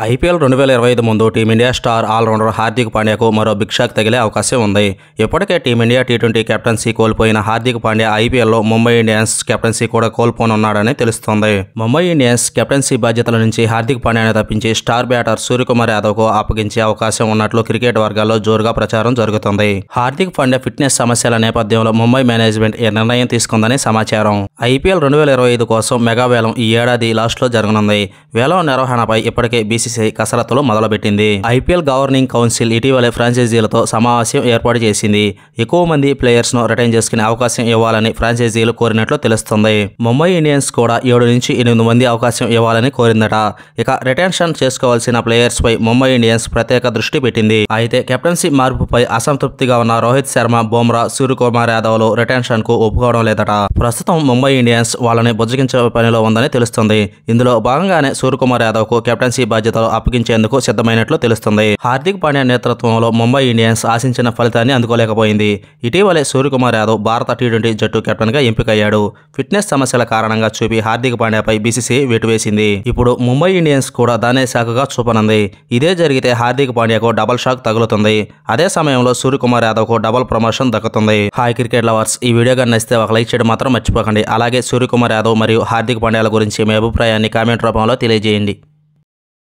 IPL 2025 ముందు team India star allrounder Hardik పాండ్యాకు మరో big shock తగిలే అవకాశం ఉంది. ఇప్పటికే టీమిండియా టీ20 కెప్టెన్సీ కోల్పోయిన హార్దిక్ పాండ్యా ఐపీఎల్లో ముంబై ఇండియన్స్ కెప్టెన్సీ కూడా కోల్పోనున్నాడని తెలుస్తోంది. ముంబై ఇండియన్స్ కెప్టెన్సీ బాధ్యతల నుంచి హార్దిక్ పాండ్యాను తప్పించి స్టార్ బ్యాటర్ సూర్యకుమార్ యాదవ్కు అప్పగించే అవకాశం ఉన్నట్లు క్రికెట్ వర్గాల్లో జోరుగా ప్రచారం జరుగుతుంది. హార్దిక్ పాండ్యా ఫిట్నెస్ సమస్యల నేపథ్యంలో ముంబై మేనేజ్మెంట్ ఈ నిర్ణయం తీసుకుందని సమాచారం. ఐపీఎల్ 2025 కోసం మెగా వేలం ఈ ఏడాది లాస్ట్లో జరగనుంది. వేలం నిర్వహణపై ఇప్పటికే బీసీసీఐ కసరత్తులు మొదలుపెట్టింది. ఐపీఎల్ గవర్నింగ్ కౌన్సిల్ ఇటీవలే ఫ్రాంచైజీలతో సమావేశం ఏర్పాటు చేసింది. ఎక్కువ మంది ప్లేయర్స్ ను రిటైన్ చేసుకునే అవకాశం ఇవ్వాలని ఫ్రాంచైజీలు కోరినట్లు తెలుస్తుంది. ముంబై ఇండియన్స్ కూడా 7 నుంచి 8 మంది అవకాశం ఇవ్వాలని కోరిందట. ఇక రిటెన్షన్ చేసుకోవాల్సిన ప్లేయర్స్ పై ముంబై ఇండియన్స్ ప్రత్యేక దృష్టి పెట్టింది. అయితే కెప్టెన్సీ మార్పుపై అసంతృప్తిగా ఉన్న రోహిత్ శర్మ, బుమ్రా, సూర్యకుమార్ యాదవ్లు రిటెన్షన్ కు ఒప్పుకోవడం లేదట. ప్రస్తుతం ముంబై ఇండియన్స్ వాళ్ళని బుజ్జగించే పనిలో ఉందని తెలుస్తుంది. ఇందులో భాగంగానే సూర్యకుమార్ యాదవ్ కు కెప్టెన్సీ బాధ్యతలు అప్పగించేందుకు సిద్ధమైనట్లు తెలుస్తుంది. హార్దిక్ పాండ్యా నేతృత్వంలో ముంబై ఇండియన్స్ ఆశించిన ఫలితాన్ని అందుకోలేకపోయింది. ఇటీవలే సూర్యకుమార్ యాదవ్ భారత టీ20 జట్టు కెప్టెన్ గా ఎంపికయ్యాడు. ఫిట్నెస్ సమస్యల కారణంగా చూపి హార్దిక్ పాండ్యాపై బీసీసీఐ వేటు వేసింది. ఇప్పుడు ముంబై ఇండియన్స్ కూడా దానే శాఖగా చూపనుంది. ఇదే జరిగితే హార్దిక్ పాండ్యాకు డబుల్ షాక్ తగులుతుంది. అదే సమయంలో సూర్యకుమార్ యాదవ్ కు డబుల్ ప్రమోషన్ దక్కుతుంది. హాయ్ క్రికెట్ లవర్స్, ఈ వీడియో కానీ నచ్చితే ఒక లైక్ చేయడం మాత్రం మర్చిపోకండి. అలాగే సూర్యకుమార్ యాదవ్ మరియు హార్దిక్ పాండ్యాల గురించి మీ అభిప్రాయాన్ని కామెంట్ రూపంలో తెలియజేయండి.